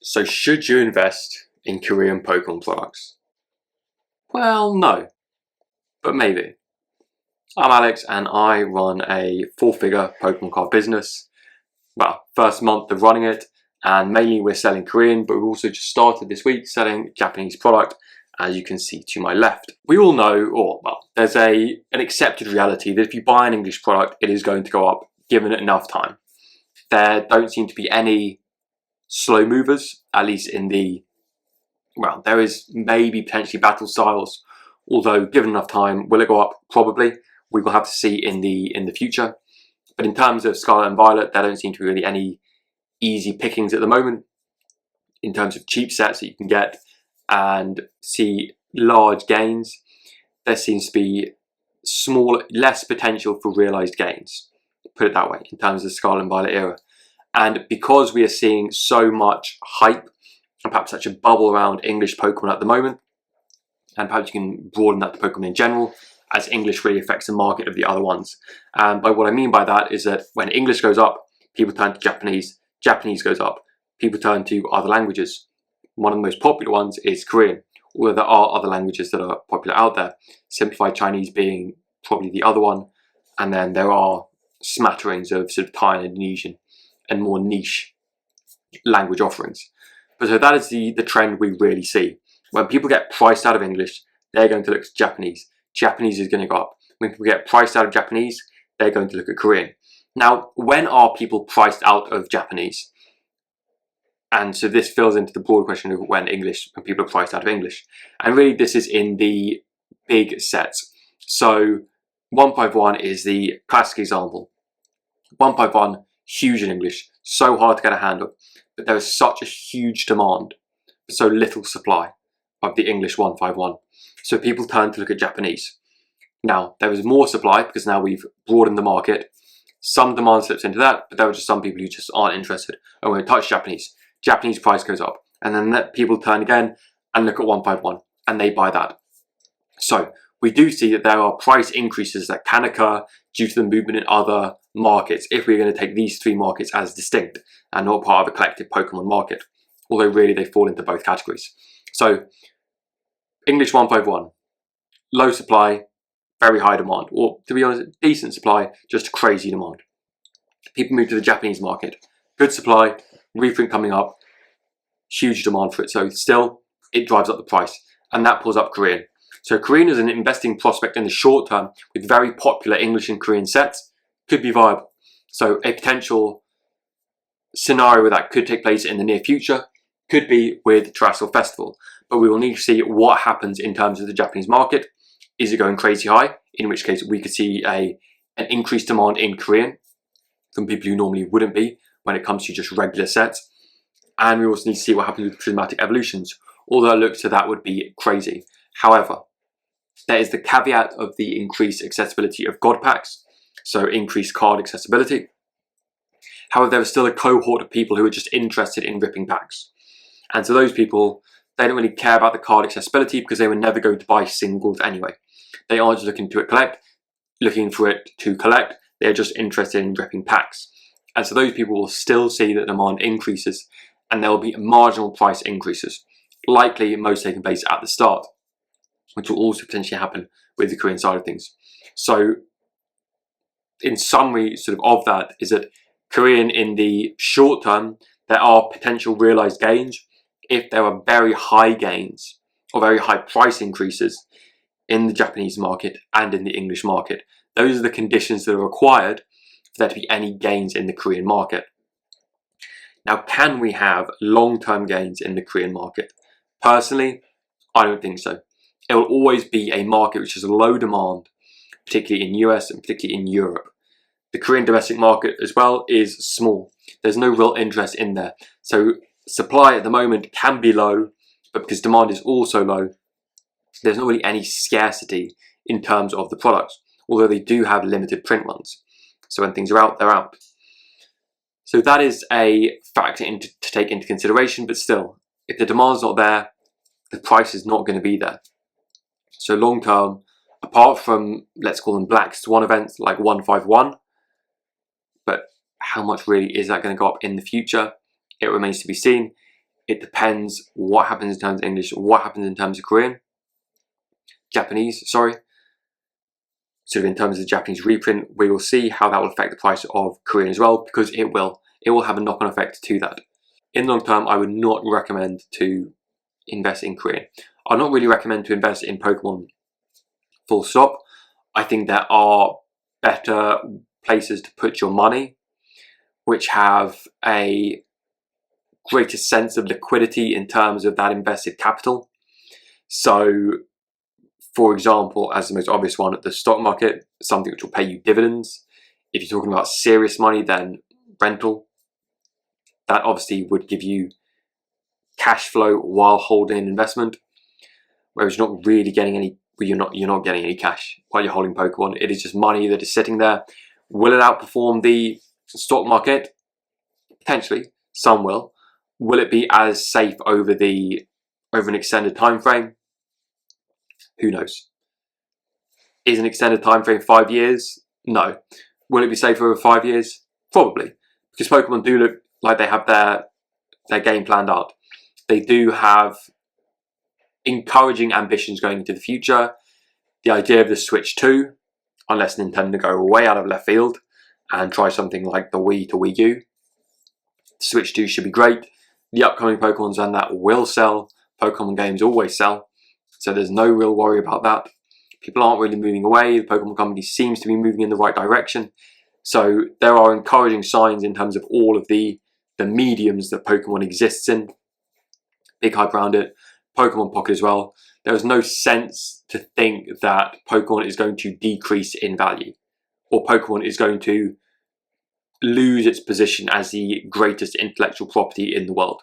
So should you invest in Korean Pokemon products? Well, no, but maybe. I'm Alex and I run a 4-figure Pokemon card business. Well, first month of running it, and mainly we're selling Korean, but we've also just started this week selling Japanese product, as you can see to my left. We all know, or well, there's an accepted reality that if you buy an English product, it is going to go up given it enough time. There don't seem to be any slow movers, at least in the, well, there is maybe potentially battle styles, although given enough time, will it go up? Probably. We will have to see in the future. But in terms of Scarlet and Violet, there don't seem to be really any easy pickings at the moment in terms of cheap sets that you can get and see large gains. There seems to be less potential for realized gains, put it that way, in terms of the Scarlet and Violet era. And because we are seeing so much hype and perhaps such a bubble around English Pokemon at the moment, and perhaps you can broaden that to Pokemon in general, as English really affects the market of the other ones. And by what I mean by that is that when English goes up, people turn to Japanese, Japanese goes up, people turn to other languages. One of the most popular ones is Korean, although there are other languages that are popular out there, Simplified Chinese being probably the other one, and then there are smatterings of sort of Thai and Indonesian and more niche language offerings. But so that is the trend we really see. When people get priced out of English, they're going to look to Japanese. Japanese is going to go up. When people get priced out of Japanese, they're going to look at Korean. Now, when are people priced out of Japanese? And so this fills into the broader question of when people are priced out of English. And really this is in the big sets. So 151 is the classic example. 151, huge in English, so hard to get a hand of, but there is such a huge demand, but so little supply of the English 151. So people turn to look at Japanese. Now, there is more supply because now we've broadened the market. Some demand slips into that, but there are just some people who just aren't interested and won't touch Japanese. Japanese price goes up, and then people turn again and look at 151, and they buy that. So we do see that there are price increases that can occur due to the movement in other markets if we're going to take these three markets as distinct and not part of a collective Pokemon market, although really they fall into both categories. So English 151, low supply, very high demand, or to be honest, decent supply, just crazy demand. People move to the Japanese market, good supply, reprint coming up, huge demand for it, so still it drives up the price, and that pulls up Korean. So Korean is an investing prospect in the short term with very popular English and Korean sets, could be viable. So a potential scenario that could take place in the near future could be with Terrestrial Festival, but we will need to see what happens in terms of the Japanese market. Is it going crazy high? In which case we could see an increased demand in Korean from people who normally wouldn't be when it comes to just regular sets. And we also need to see what happens with prismatic evolutions, although it looks to that would be crazy. However, there is the caveat of the increased accessibility of God packs, so increased card accessibility. However, there is still a cohort of people who are just interested in ripping packs. And so those people, they don't really care about the card accessibility because they were never going to buy singles anyway. They aren't just looking for it to collect, they're just interested in ripping packs. And so those people will still see that demand increases and there will be marginal price increases, likely most taking place at the start, which will also potentially happen with the Korean side of things. So in summary of that is that Korean in the short term, there are potential realized gains if there are very high gains or very high price increases in the Japanese market and in the English market. Those are the conditions that are required for there to be any gains in the Korean market. Now, can we have long-term gains in the Korean market? Personally, I don't think so. It will always be a market which has a low demand, particularly in US and particularly in Europe. The Korean domestic market as well is small. There's no real interest in there. So supply at the moment can be low, but because demand is also low, there's not really any scarcity in terms of the products, although they do have limited print runs. So when things are out, they're out. So that is a factor to take into consideration, but still, if the demand's not there, the price is not going to be there. So long term, apart from, let's call them black swan events like 151, but how much really is that going to go up in the future? It remains to be seen. It depends what happens in terms of English, what happens in terms of Japanese, sorry. So in terms of the Japanese reprint, we will see how that will affect the price of Korean as well, because it will have a knock-on effect to that. In the long term, I would not recommend to invest in Korean. I'd not really recommend to invest in Pokemon full stop. I think there are better places to put your money, which have a greater sense of liquidity in terms of that invested capital. So, for example, as the most obvious one, the stock market, something which will pay you dividends. If you're talking about serious money, then rental. That obviously would give you cash flow while holding an investment, whereas you're not really getting any. You're not getting any cash while you're holding Pokemon. It is just money that is sitting there. Will it outperform the stock market? Potentially, some will. Will it be as safe over an extended time frame? Who knows? Is an extended time frame 5 years? No. Will it be safer over 5 years? Probably, because Pokemon do look like they have their game planned out. They do have encouraging ambitions going into the future. The idea of the Switch 2, unless Nintendo go way out of left field and try something like the Wii to Wii U, Switch 2 should be great. The upcoming Pokemons and that will sell. Pokemon games always sell, so there's no real worry about that. People aren't really moving away. The Pokemon company seems to be moving in the right direction. So there are encouraging signs in terms of all of the mediums that Pokemon exists in. Big hype around it. Pokemon Pocket as well. There is no sense to think that Pokemon is going to decrease in value, or Pokemon is going to lose its position as the greatest intellectual property in the world.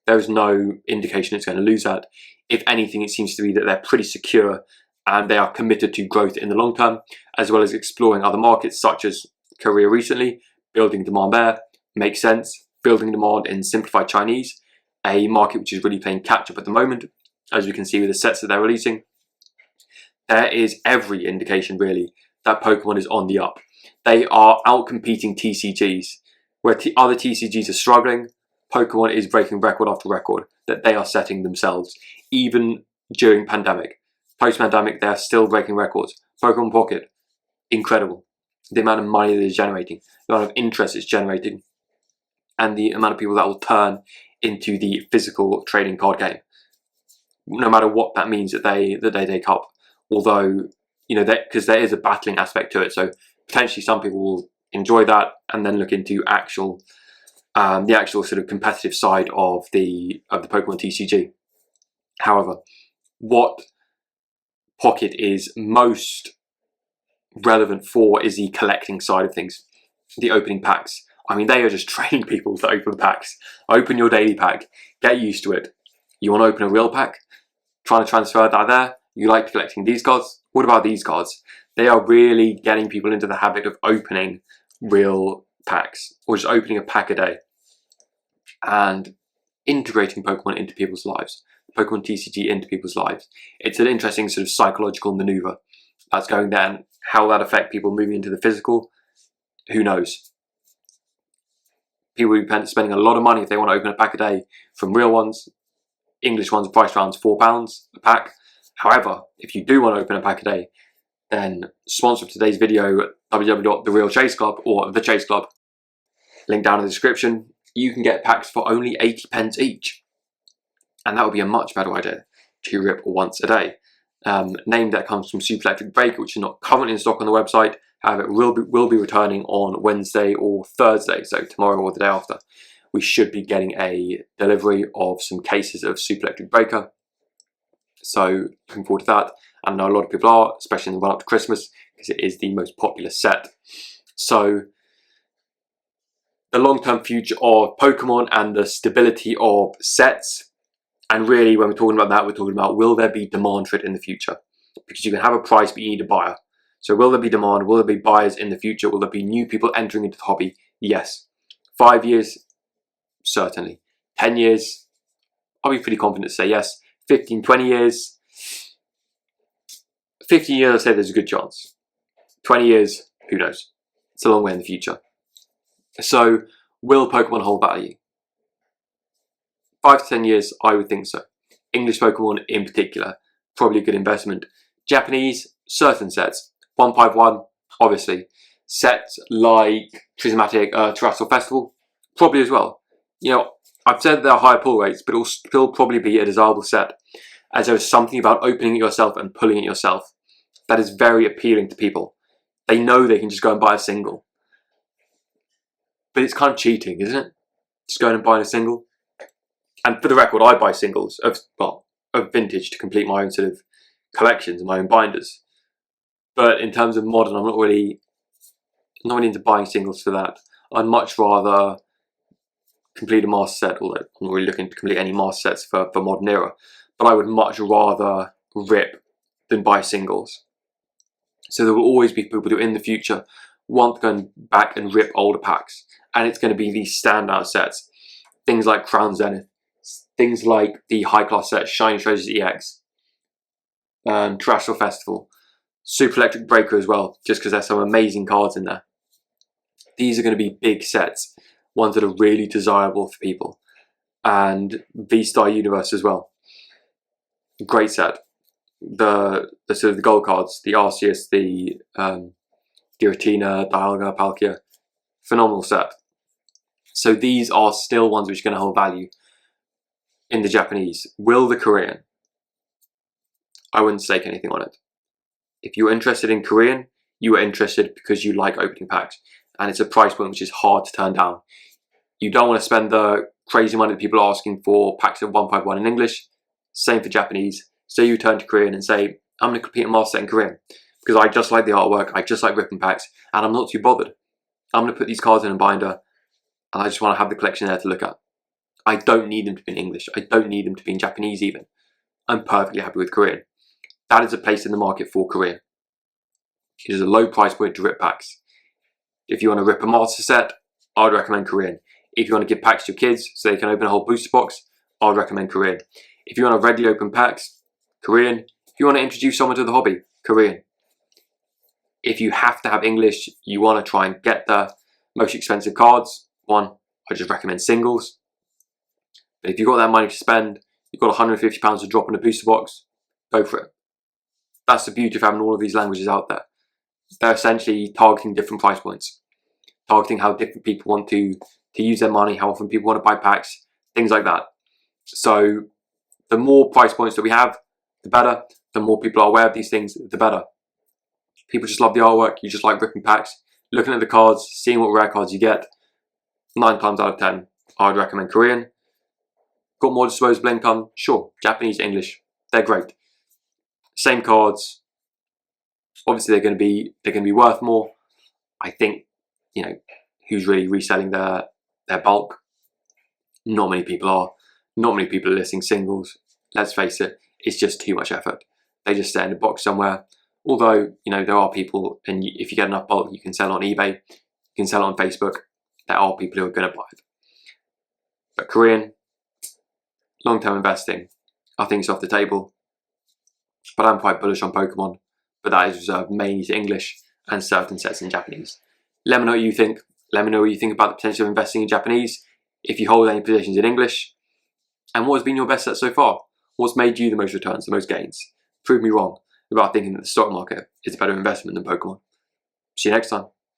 There is no indication it's going to lose that. If anything, it seems to be that they're pretty secure and they are committed to growth in the long term, as well as exploring other markets such as Korea recently. Building demand there makes sense. Building demand in simplified Chinese, a market which is really playing catch up at the moment, as we can see with the sets that they're releasing. There is every indication really that Pokemon is on the up. They are outcompeting TCGs. Where other TCGs are struggling, Pokemon is breaking record after record that they are setting themselves. Even during pandemic. Post-pandemic, they are still breaking records. Pokemon Pocket, incredible. The amount of money that it's generating, the amount of interest it's generating, and the amount of people that will turn into the physical trading card game. No matter what that means that they take up. Although, because there is a battling aspect to it, so potentially some people will enjoy that and then look into the actual sort of competitive side of the Pokemon TCG. However, what Pocket is most relevant for is the collecting side of things, the opening packs. I mean, they are just training people to open packs. Open your daily pack, get used to it. You want to open a real pack? Trying to transfer that there? You like collecting these cards? What about these cards? They are really getting people into the habit of opening real packs, or just opening a pack a day, and integrating Pokemon into people's lives, Pokemon TCG into people's lives. It's an interesting sort of psychological maneuver that's going there, and how that affect people moving into the physical, who knows. People will be spending a lot of money if they want to open a pack a day from real ones. English ones priced around £4 a pack. However, if you do want to open a pack a day, then sponsor of today's video, www.therealchaseclub or The Chase Club, link down in the description. You can get packs for only 80p each, and that would be a much better idea to rip once a day. Name that comes from Super Electric Breaker, which is not currently in stock on the website. However, it will be returning on Wednesday or Thursday, so tomorrow or the day after. We should be getting a delivery of some cases of Super Electric Breaker. So looking forward to that. I know a lot of people are, especially in the run up to Christmas, because it is the most popular set. So the long-term future of Pokemon and the stability of sets, and really when we're talking about that, we're talking about, will there be demand for it in the future? Because you can have a price, but you need a buyer. So will there be demand? Will there be buyers in the future? Will there be new people entering into the hobby? Yes. 5 years? Certainly. 10 years? I'll be pretty confident to say yes. 15, 20 years? 15 years, I'd say there's a good chance. 20 years? Who knows? It's a long way in the future. So, will Pokemon hold value? 5 to 10 years, I would think so. English Pokemon in particular, probably a good investment. Japanese, certain sets. 151, obviously. Sets like Prismatic Terrestrial Festival, probably as well. You know, I've said there are higher pull rates, but it'll still probably be a desirable set, as there is something about opening it yourself and pulling it yourself that is very appealing to people. They know they can just go and buy a single. But it's kind of cheating, isn't it? Just going and buying a single. And for the record, I buy singles of vintage to complete my own sort of collections and my own binders. But in terms of modern, I'm not really into buying singles for that. I'd much rather complete a master set, although I'm not really looking to complete any master sets for modern era. But I would much rather rip than buy singles. So there will always be people who in the future want to go back and rip older packs. And it's going to be these standout sets. Things like Crown Zenith. Things like the high class set Shiny Treasures EX. Terrestrial Festival. Super Electric Breaker as well, just because there's some amazing cards in there. These are going to be big sets. Ones that are really desirable for people. And V-Star Universe as well. Great set. The sort of the gold cards, the Arceus, the Giratina, Dialga, Palkia, phenomenal set. So these are still ones which are going to hold value in the Japanese. Will the Korean? I wouldn't stake anything on it. If you're interested in Korean, you are interested because you like opening packs, and it's a price point which is hard to turn down. You don't want to spend the crazy money that people are asking for packs of 151 in English. Same for Japanese. So you turn to Korean and say, I'm going to complete a master set in Korean because I just like the artwork, I just like ripping packs, and I'm not too bothered. I'm going to put these cards in a binder and I just want to have the collection there to look at. I don't need them to be in English. I don't need them to be in Japanese even. I'm perfectly happy with Korean. That is a place in the market for Korean. It is a low price point to rip packs. If you want to rip a master set, I'd recommend Korean. If you want to give packs to your kids so they can open a whole booster box, I'd recommend Korean. If you want to regularly open packs, Korean. If you want to introduce someone to the hobby, Korean. If you have to have English, you want to try and get the most expensive cards, I just recommend singles. But if you've got that money to spend, you've got £150 to drop in a booster box, go for it. That's the beauty of having all of these languages out there. They're essentially targeting different price points, targeting how different people want to use their money, how often people want to buy packs, things like that. So the more price points that we have, the better. The more people are aware of these things, the better. People just love the artwork. You just like ripping packs, looking at the cards, seeing what rare cards you get. 9 times out of 10, I'd recommend Korean. Got more disposable income? Sure. Japanese, English, they're great. Same cards. Obviously, they're going to be worth more. I think, you know, who's really reselling their bulk? Not many people are. Not many people are listing singles. Let's face it, it's just too much effort. They just stay in a box somewhere. Although, you know, there are people, and if you get enough bulk, you can sell on eBay, you can sell on Facebook. There are people who are going to buy it. But Korean, long-term investing, I think it's off the table. But I'm quite bullish on Pokemon. But that is reserved mainly to English and certain sets in Japanese. Let me know what you think. Let me know what you think about the potential of investing in Japanese, if you hold any positions in English, and what has been your best set so far? What's made you the most returns, the most gains? Prove me wrong about thinking that the stock market is a better investment than Pokemon. See you next time.